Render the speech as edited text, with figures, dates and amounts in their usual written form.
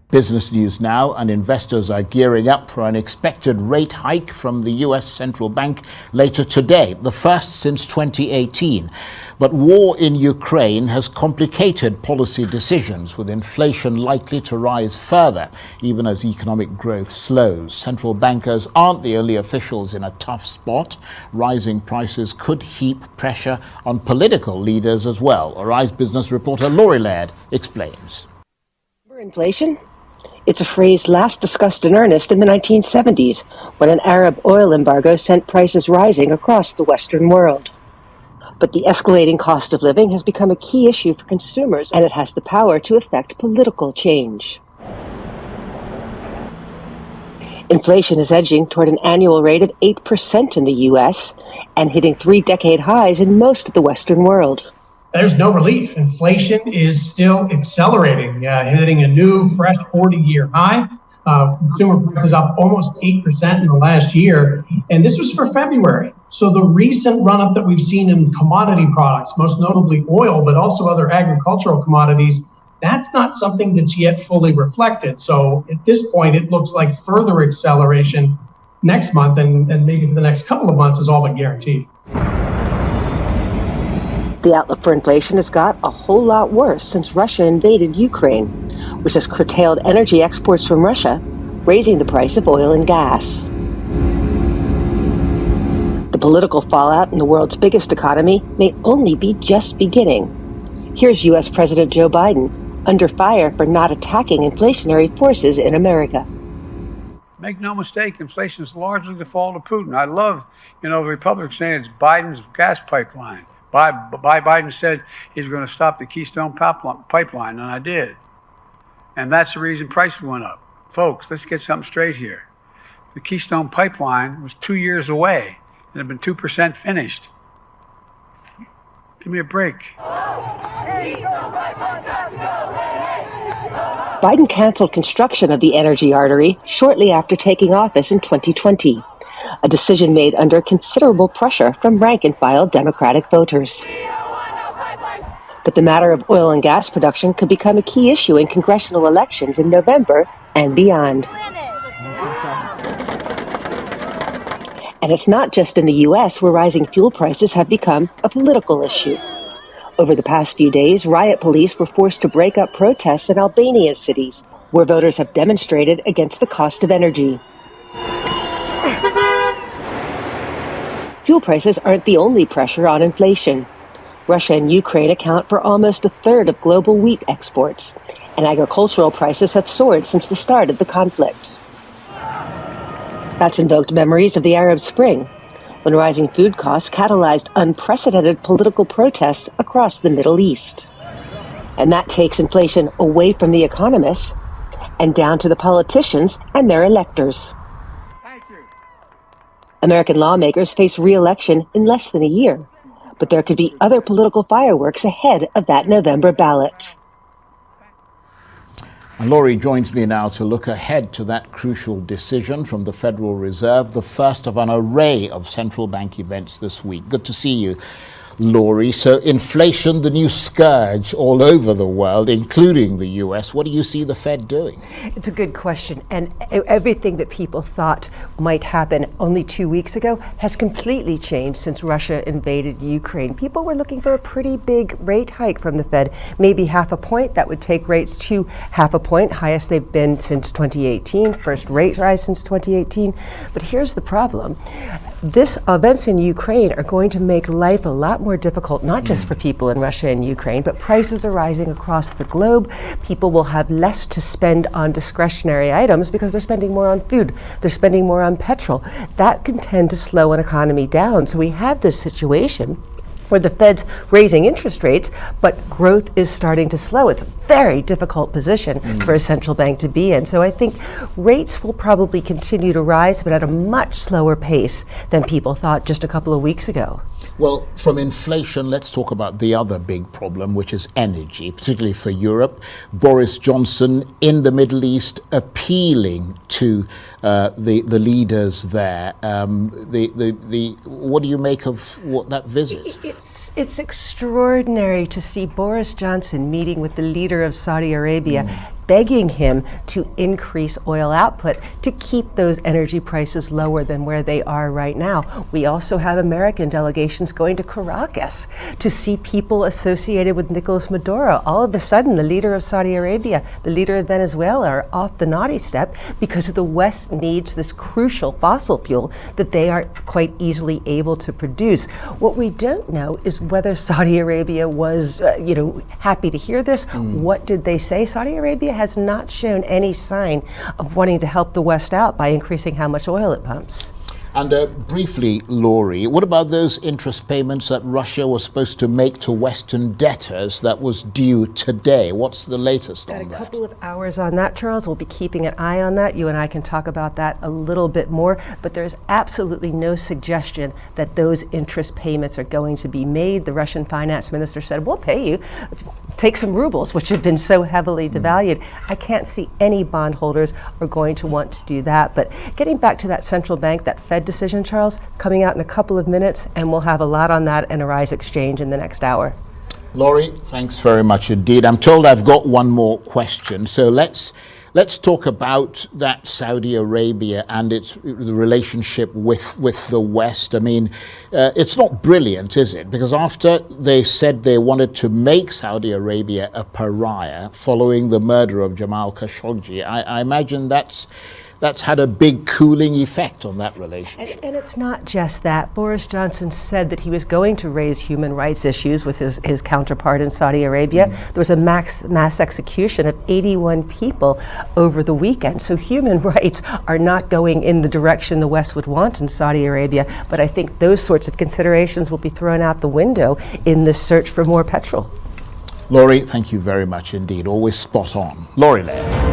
Business news now, and investors are gearing up for an expected rate hike from the US Central Bank later today, the first since 2018. But war in Ukraine has complicated policy decisions, with inflation likely to rise further, even as economic growth slows. Central bankers aren't the only officials in a tough spot. Rising prices could heap pressure on political leaders as well. Arise business reporter Laurie Laird explains. Inflation? It's a phrase last discussed in earnest in the 1970s, when an Arab oil embargo sent prices rising across the Western world. But the escalating cost of living has become a key issue for consumers, and it has the power to affect political change. Inflation is edging toward an annual rate of 8% in the U.S. and hitting 3-decade highs in most of the Western world. There's no relief. Inflation is still accelerating, hitting a new, fresh 40-year high. Consumer prices up almost 8% in the last year. And this was for February. So the recent run-up that we've seen in commodity products, most notably oil, but also other agricultural commodities, that's not something that's yet fully reflected. So at this point, it looks like further acceleration next month and maybe for the next couple of months is all but guaranteed. The outlook for inflation has got a whole lot worse since Russia invaded Ukraine, which has curtailed energy exports from Russia, raising the price of oil and gas. The political fallout in the world's biggest economy may only be just beginning. Here's U.S. President Joe Biden under fire for not attacking inflationary forces in America. Make no mistake, inflation is largely the fault of Putin. I love, the Republicans saying it's Biden's gas pipeline. Biden said he's going to stop the Keystone pipeline, and I did. And that's the reason prices went up. Folks, let's get something straight here. The Keystone pipeline was 2 years away and had been 2% finished. Give me a break. Biden canceled construction of the energy artery shortly after taking office in 2020. A decision made under considerable pressure from rank-and-file Democratic voters. But the matter of oil and gas production could become a key issue in congressional elections in November and beyond. And it's not just in the U.S. where rising fuel prices have become a political issue. Over the past few days, riot police were forced to break up protests in Albanian cities, where voters have demonstrated against the cost of energy. Fuel prices aren't the only pressure on inflation. Russia and Ukraine account for almost a third of global wheat exports, and agricultural prices have soared since the start of the conflict. That's invoked memories of the Arab Spring, when rising food costs catalyzed unprecedented political protests across the Middle East. And that takes inflation away from the economists and down to the politicians and their electors. American lawmakers face re-election in less than a year, but there could be other political fireworks ahead of that November ballot. And Laurie joins me now to look ahead to that crucial decision from the Federal Reserve, the first of an array of central bank events this week. Good to see you, Laurie. So inflation, the new scourge all over the world, including the US. What do you see the Fed doing? It's a good question. And everything that people thought might happen only 2 weeks ago has completely changed since Russia invaded Ukraine. People were looking for a pretty big rate hike from the Fed, maybe 0.5 point. That would take rates to 0.5 point, highest they've been since 2018, first rate rise since 2018. But here's the problem. This events in Ukraine are going to make life a lot more difficult, not just for people in Russia and Ukraine, but prices are rising across the globe. People will have less to spend on discretionary items because they're spending more on food, they're spending more on petrol. That can tend to slow an economy down. So we have this situation where the Fed's raising interest rates, but growth is starting to slow. It's a very difficult position for a central bank to be in. So I think rates will probably continue to rise, but at a much slower pace than people thought just a couple of weeks ago. Well, from inflation, let's talk about the other big problem, which is energy, particularly for Europe. Boris Johnson in the Middle East appealing to the leaders there. What do you make of that visit? It's extraordinary to see Boris Johnson meeting with the leader of Saudi Arabia begging him to increase oil output to keep those energy prices lower than where they are right now. We also have American delegations going to Caracas to see people associated with Nicolas Maduro. All of a sudden, the leader of Saudi Arabia, the leader of Venezuela are off the naughty step because the West needs this crucial fossil fuel that they are quite easily able to produce. What we don't know is whether Saudi Arabia was, happy to hear this. What did they say? Saudi Arabia has not shown any sign of wanting to help the West out by increasing how much oil it pumps. And briefly, Laurie, what about those interest payments that Russia was supposed to make to Western debtors that was due today? What's the latest on that? Got a couple of hours on that, Charles. We'll be keeping an eye on that. You and I can talk about that a little bit more, but there's absolutely no suggestion that those interest payments are going to be made. The Russian finance minister said, we'll pay you. Take some rubles, which have been so heavily devalued. I can't see any bondholders are going to want to do that. But getting back to that central bank, that Fed decision, Charles, coming out in a couple of minutes, and we'll have a lot on that and a rise exchange in the next hour. Laurie, thanks very much indeed. I'm told I've got one more question, so let's talk about that Saudi Arabia and the relationship with the West. I mean, it's not brilliant, is it? Because after they said they wanted to make Saudi Arabia a pariah following the murder of Jamal Khashoggi, I imagine that's had a big cooling effect on that relationship. And it's not just that. Boris Johnson said that he was going to raise human rights issues with his counterpart in Saudi Arabia. There was a mass execution of 81 people over the weekend. So human rights are not going in the direction the West would want in Saudi Arabia. But I think those sorts of considerations will be thrown out the window in the search for more petrol. Laurie, thank you very much indeed. Always spot on. Laurie, laird.